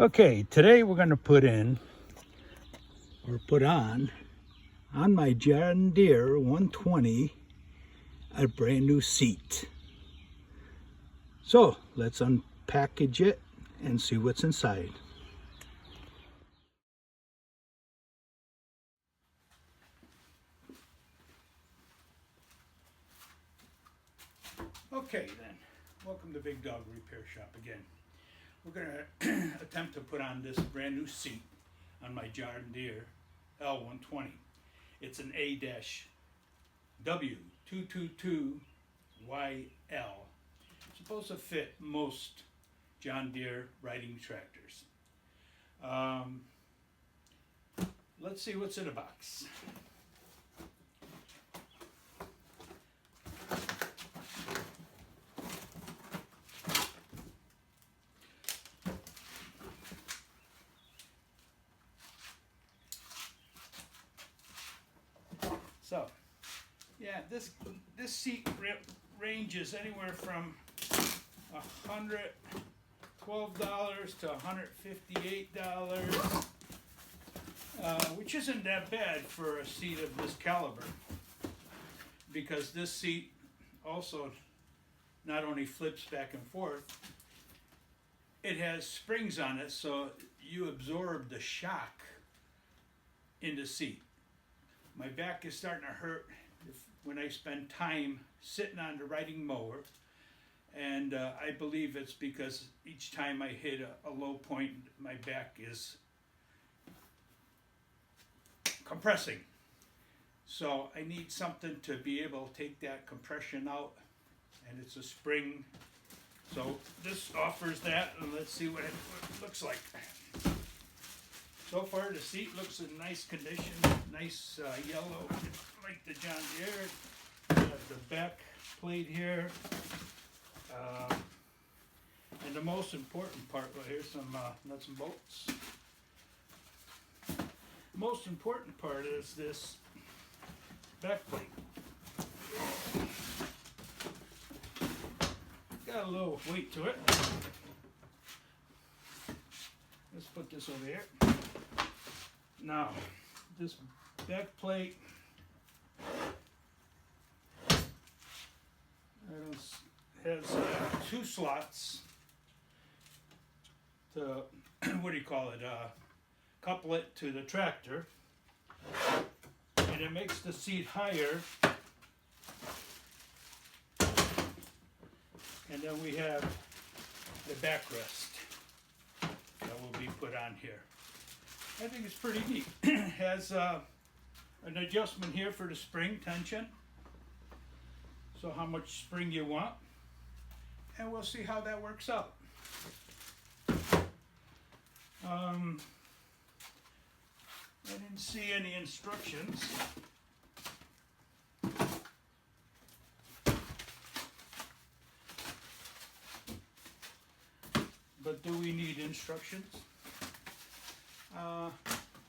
Okay, today we're going to put on my John Deere 120 a brand new seat. So let's unpackage it and see what's inside. Okay then, welcome to Big Dog Repair Shop again. We're going to attempt to put on this brand new seat on my John Deere L120. It's an A-W222YL. It's supposed to fit most John Deere riding tractors. Let's see what's in the box. So, yeah, this seat ranges anywhere from $112 to $158, which isn't that bad for a seat of this caliber, because this seat also not only flips back and forth, it has springs on it, so you absorb the shock in the seat. My back is starting to hurt when I spend time sitting on the riding mower, and I believe it's because each time I hit a low point, my back is compressing. So I need something to be able to take that compression out, and it's a spring. So this offers that, and let's see what it looks like. So far, the seat looks in nice condition, nice yellow, like the John Deere. Got the back plate here. And the most important part, well, here's some nuts and bolts. The most important part is this back plate. Got a little weight to it. Let's put this over here. Now, this back plate has two slots to, what do you call it, couple it to the tractor, and it makes the seat higher. And then we have the backrest that will be put on here. I think it's pretty neat. It has an adjustment here for the spring tension, so how much spring you want, and we'll see how that works out. I didn't see any instructions. But do we need instructions?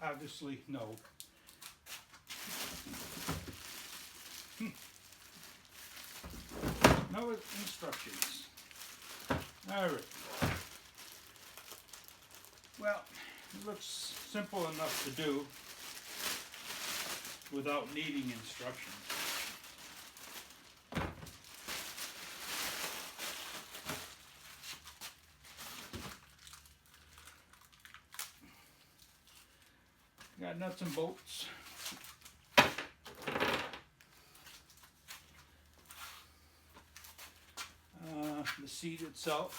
Obviously, no. No instructions. All right. Well, it looks simple enough to do without needing instructions. Got nuts and bolts. The seat itself.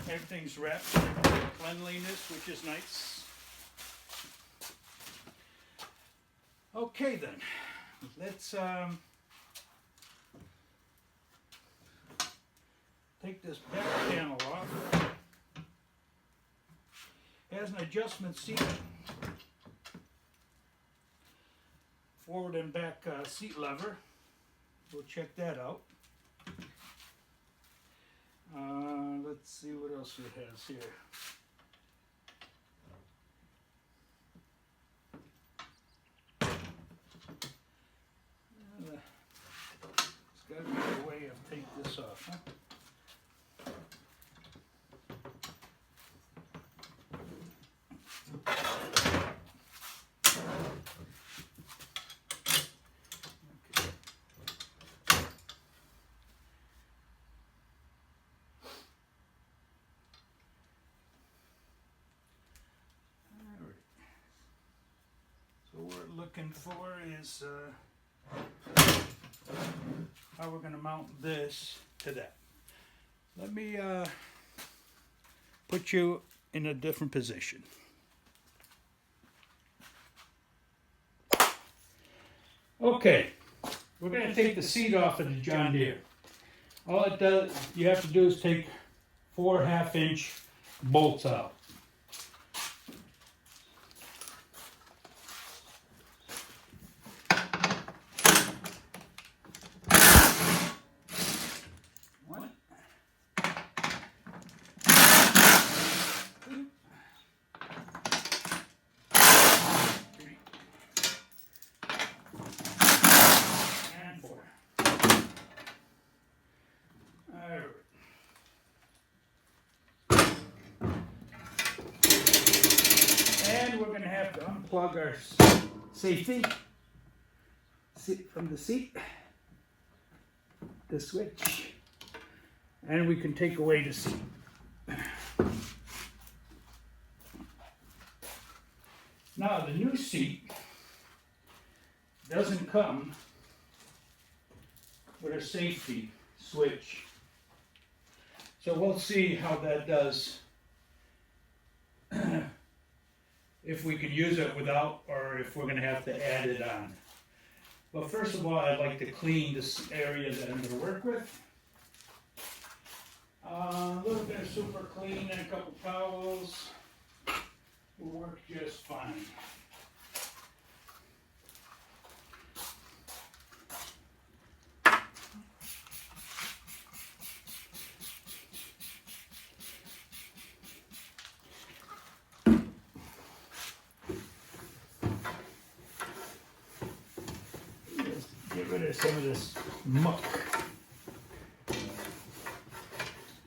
Everything's wrapped in cleanliness, which is nice. Okay then, let's take this back panel off. It has an adjustment seat, forward and back seat lever. We'll check that out. Let's see what else it has here. looking for is how we're going to mount this to that. Let me put you in a different position. Okay, we're going to take the seat off of the John Deere. All it does, you have to do is take 4 1/2-inch bolts out. One, 2, 3, and 4. All right. And we're going to have to unplug our safety from the seat, the switch, and we can take away the seat. Now the new seat doesn't come with a safety switch, so we'll see how that does. If we can use it without, or if we're going to have to add it on. But first of all, I'd like to clean this area that I'm going to work with. A little bit of super clean and a couple towels will work just fine. Get rid of some of this muck.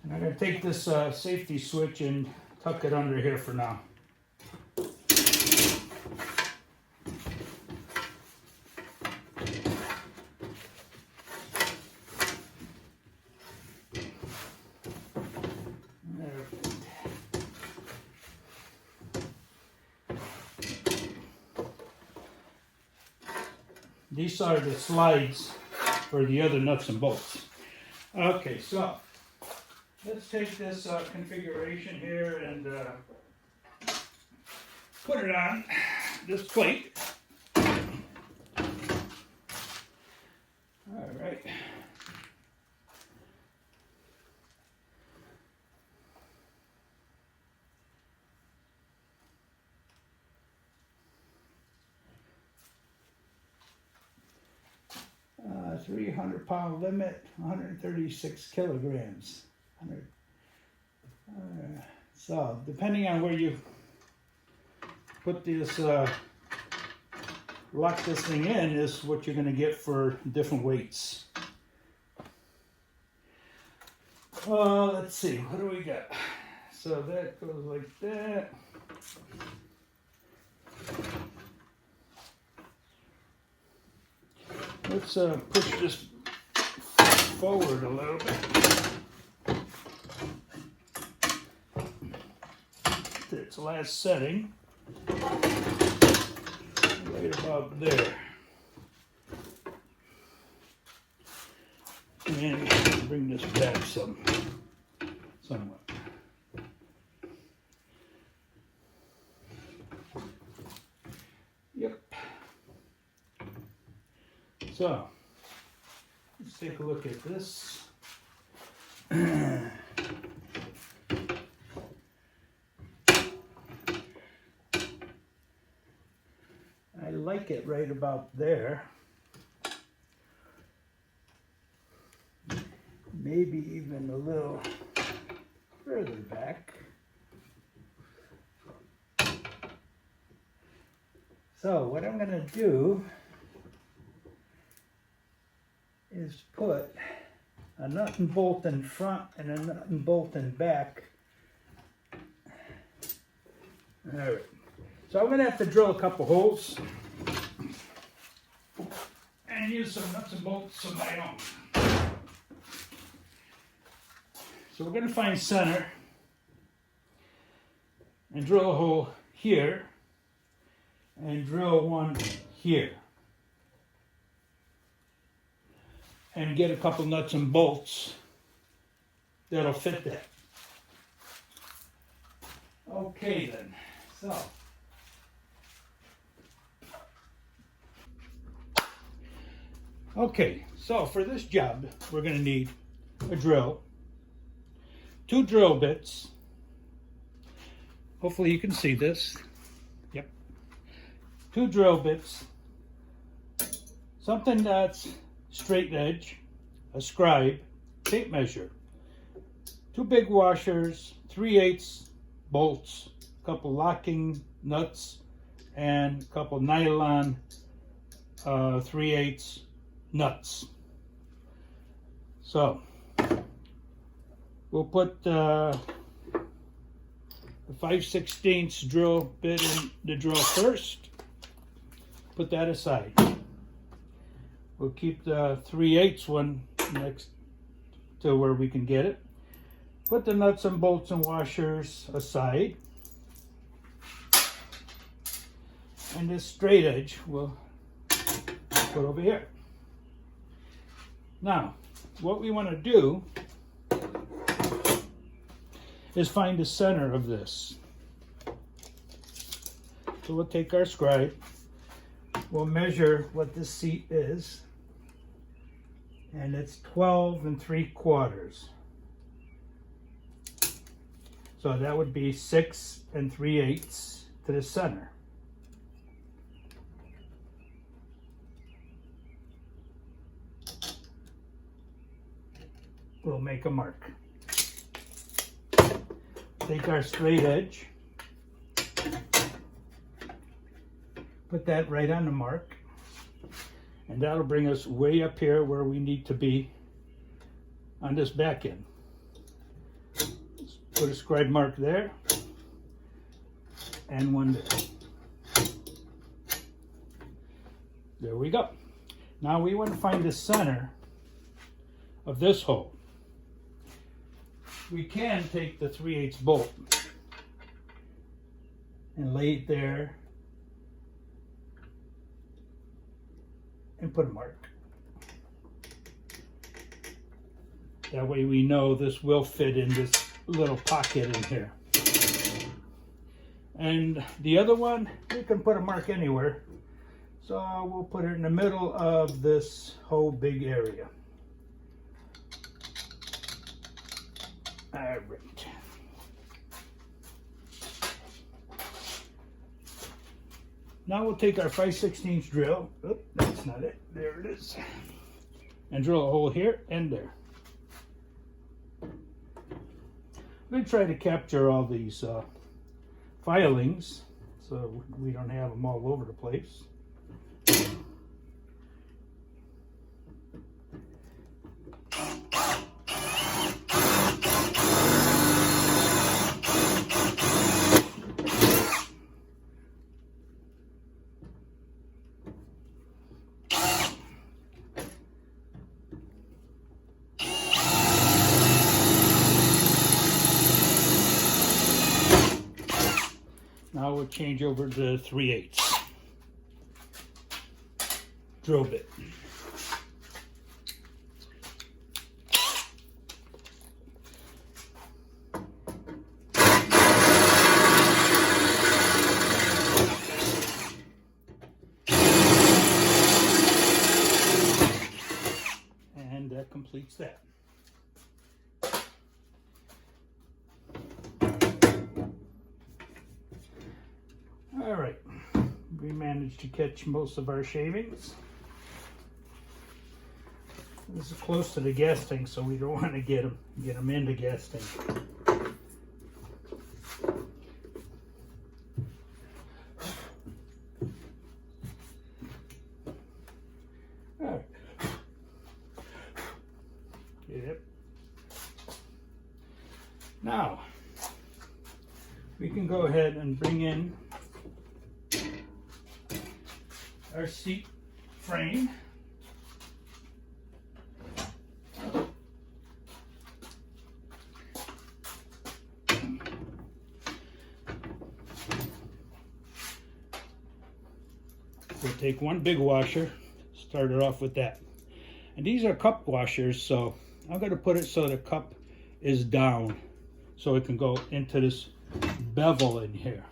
And I'm going to take this safety switch and tuck it under here for now. These are the slides for the other nuts and bolts. Okay, so let's take this configuration here and put it on this plate. All right. Uh, 300-pound limit, 136 kilograms. So, depending on where you put this, lock this thing in, is what you're going to get for different weights. Let's see, what do we got? So that goes like that. Let's push this forward a little bit. To its last setting. Right about there. And bring this back somewhat. Yep. So, let's take a look at this. I like it right about there. Maybe even a little further back. So what I'm going to do is put a nut and bolt in front and a nut and bolt in back. All right. So I'm going to have to drill a couple holes and use some nuts and bolts of my own. So we're going to find center and drill a hole here and drill one here and get a couple nuts and bolts that'll fit that. Okay then, so for this job we're going to need a drill, 2 drill bits. Hopefully you can see this. Yep. 2 drill bits, something that's straight edge, a scribe, tape measure, 2 big washers, 3/8 bolts, a couple locking nuts, and a couple nylon 3/8 nuts. So we'll put the 5/16 drill bit in the drill first. Put that aside. We'll keep the 3/8 one next to where we can get it. Put the nuts and bolts and washers aside. And this straight edge we'll put over here. Now, what we want to do is find the center of this. So we'll take our scribe, we'll measure what this seat is, and it's 12 3/4. So that would be 6 3/8 to the center. We'll make a mark. Take our straight edge, put that right on the mark, and that'll bring us way up here where we need to be on this back end. Let's put a scribe mark there and one there. There we go. Now we want to find the center of this hole. We can take the 3/8 bolt and lay it there and put a mark. That way we know this will fit in this little pocket in here. And the other one, we can put a mark anywhere. So we'll put it in the middle of this whole big area. All right. Now we'll take our 5/16 drill. Oop, that's not it. There it is. And drill a hole here and there. I'm going to try to capture all these filings so we don't have them all over the place. Now we'll change over to 3/8 drill bit. And that completes that. All right, we managed to catch most of our shavings. This is close to the gas tank, so we don't want to get them in the gas tank. All right. Yep. Now we can go ahead and bring in our seat frame. Put take one big washer, start it off with that. And these are cup washers, so I'm going to put it so the cup is down so it can go into this bevel in here.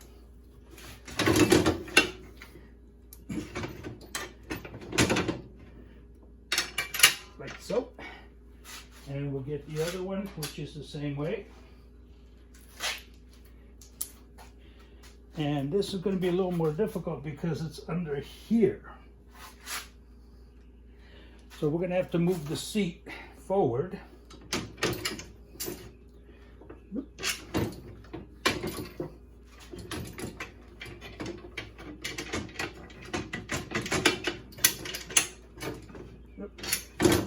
Like so. And we'll get the other one, which is the same way. And this is going to be a little more difficult because it's under here. So we're going to have to move the seat forward.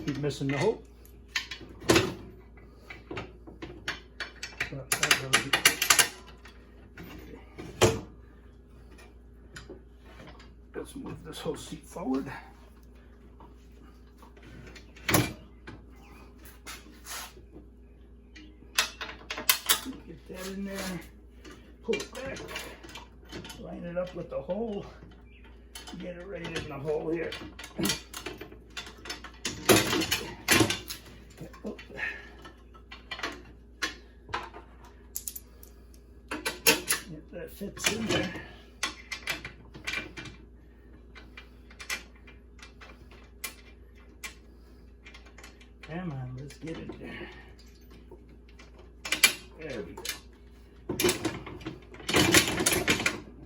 Keep missing the hole. Let's move this whole seat forward. Get that in there, pull it back, line it up with the hole, get it right in the hole here. Yep, that fits in there. Come on, let's get it there. There we go.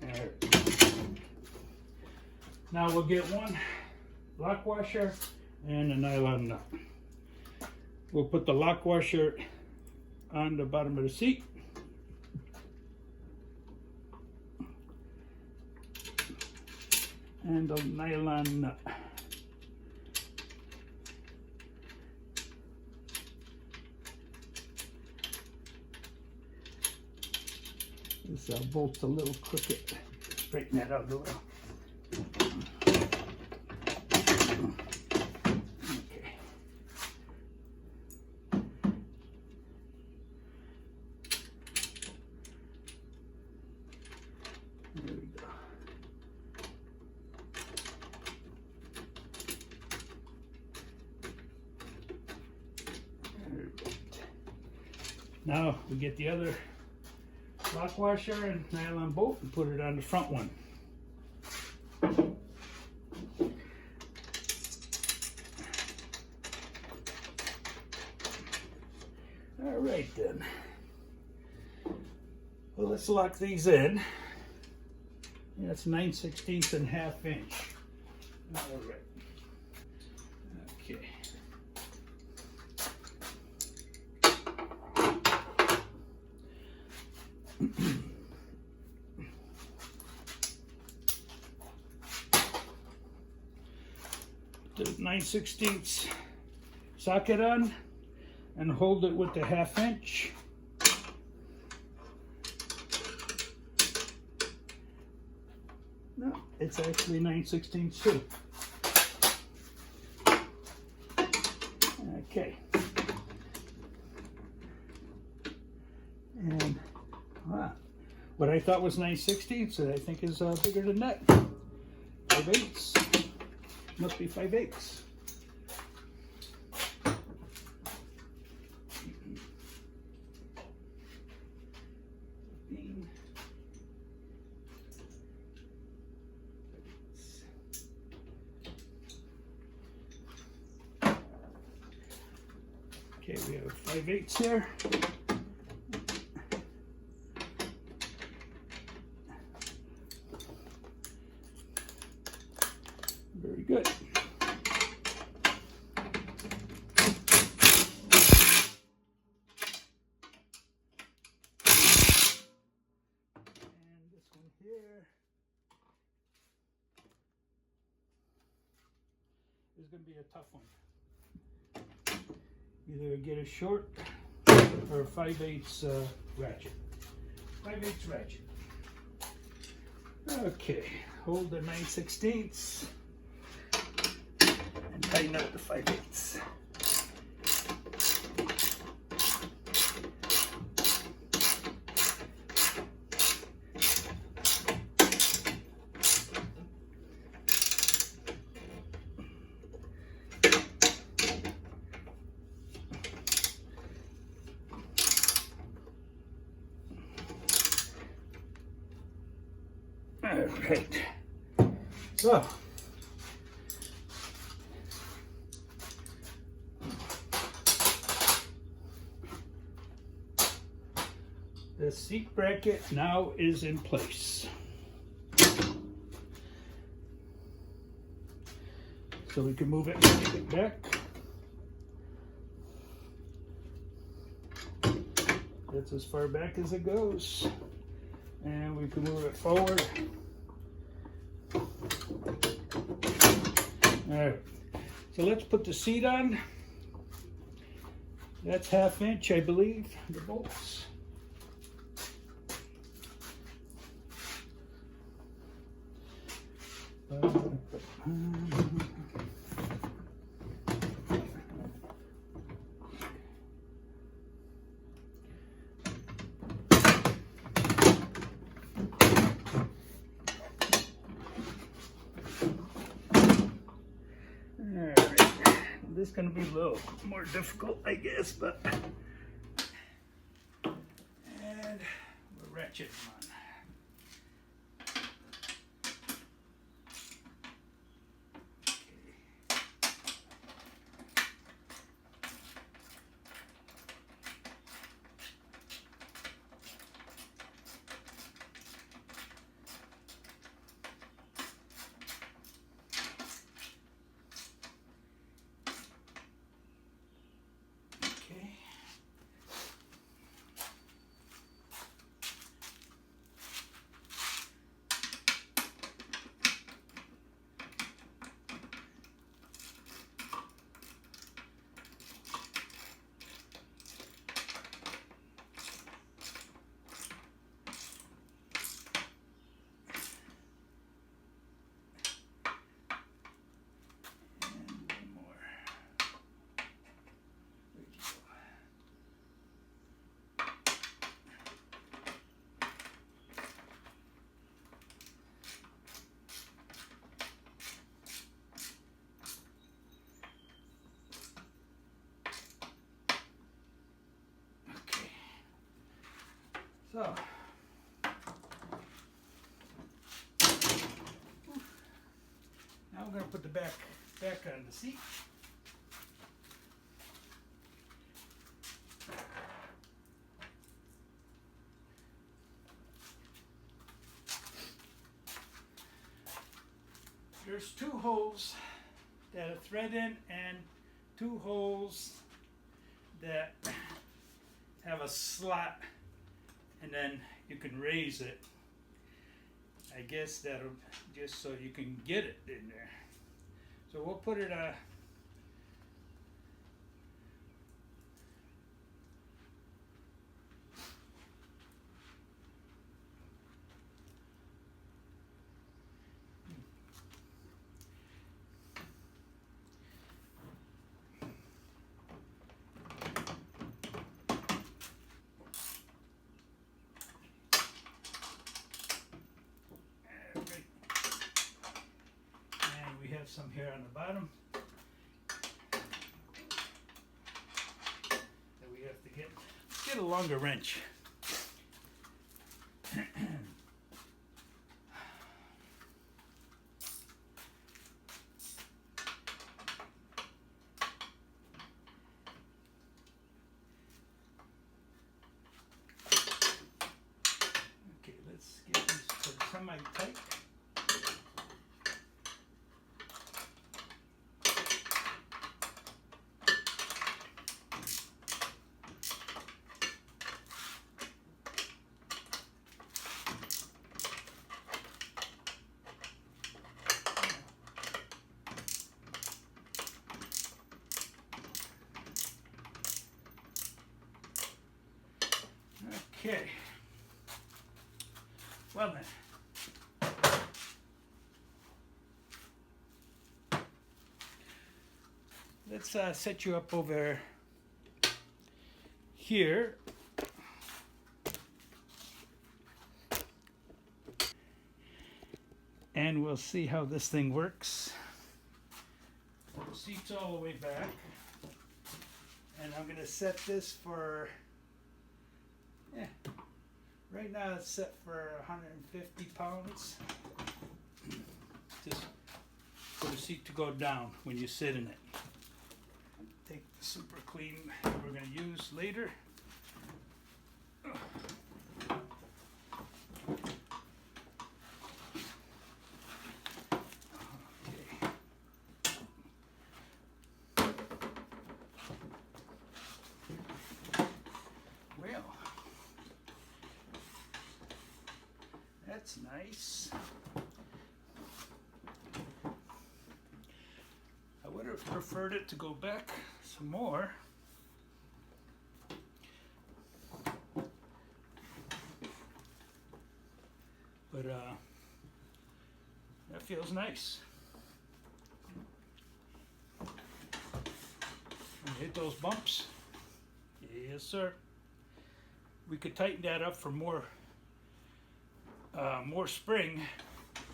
There. Now we'll get one lock washer and a nylon nut. We'll put the lock washer on the bottom of the seat. And the nylon nut. This bolt's a little crooked. Straighten that out a little. Okay. There we go. Now we get the other lock washer and nylon bolt and put it on the front one. All right then. Well, let's lock these in. That's 9/16 and 1/2 inch. All right. Okay. The 9/16 socket on and hold it with the 1/2 inch. No, it's actually 9/16 too. Okay. And what I thought was 9/16, I think is bigger than that. 5/8. Must be 5/8. Okay, we have 5/8 here. Very good. And this one here is going to be a tough one. Either get a short or a 5/8 ratchet. 5/8 ratchet. Okay, hold the 9/16 and tighten up the 5/8. All right. So. The seat bracket now is in place. So we can move it back. That's as far back as it goes. And we can move it forward. All right, so let's put the seat on. That's 1/2 inch, I believe, the bolts. This is going to be a little more difficult, I guess, but and we'll ratchet them on. So, now we're going to put the back on the seat. There's 2 holes that are thread in and 2 holes that have a slot, and then you can raise it. I guess that'll just so you can get it in there. So we'll put it some here on the bottom that we have to get a longer wrench. Okay, let's get these put semi-tight. Okay, well then, let's set you up over here. And we'll see how this thing works. The seat's all the way back. And I'm going to set this for Right now it's set for 150 pounds. Just for the seat to go down when you sit in it. Take the super clean we're going to use later. That's nice. I would have preferred it to go back some more. But that feels nice. And hit those bumps. Yes, sir. We could tighten that up for more spring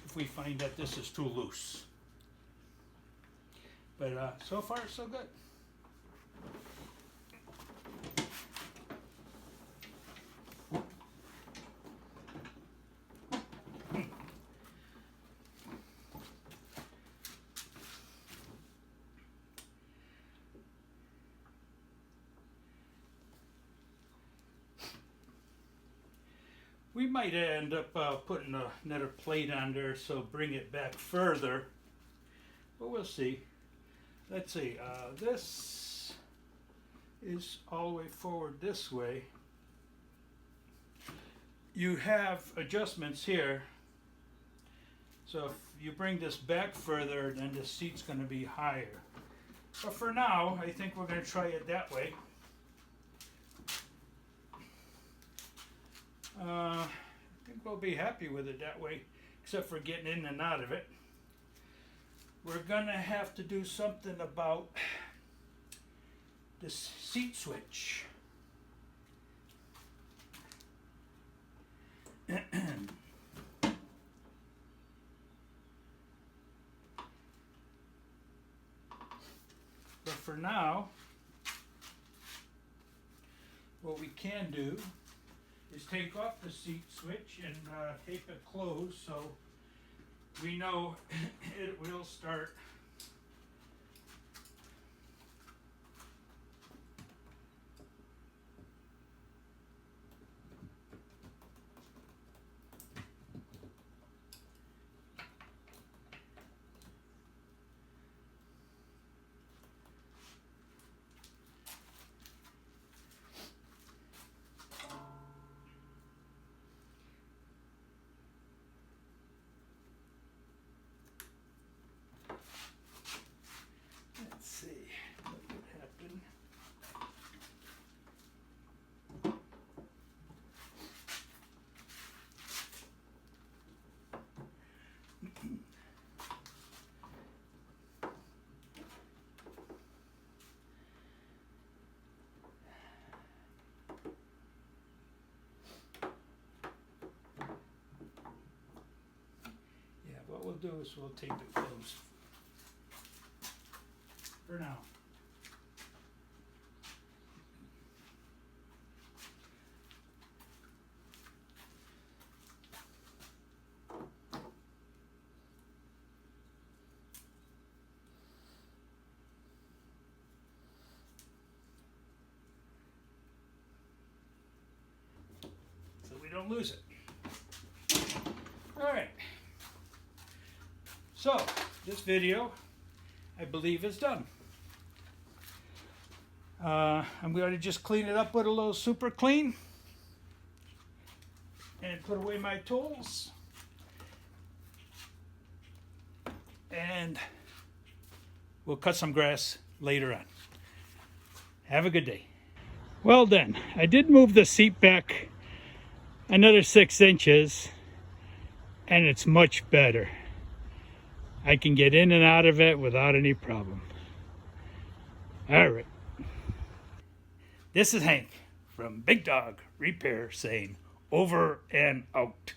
if we find that this is too loose. But so far so good. We might end up putting another plate on there, so bring it back further, but we'll see. Let's see, this is all the way forward this way. You have adjustments here, so if you bring this back further, then the seat's going to be higher. But for now, I think we're going to try it that way. I think we'll be happy with it that way, except for getting in and out of it. We're gonna have to do something about this seat switch. But for now, what we can do is take off the seat switch and tape it closed so we know it will start. Let's see what would happen. Yeah, what we'll do is we'll tape it closed for now. So we don't lose it. All right. So this video, I believe, is done. I'm going to just clean it up with a little super clean and put away my tools, and we'll cut some grass later on. Have a good day. Well then, I did move the seat back another 6 inches and it's much better. I can get in and out of it without any problem. All right. This is Hank from Big Dog Repair saying over and out.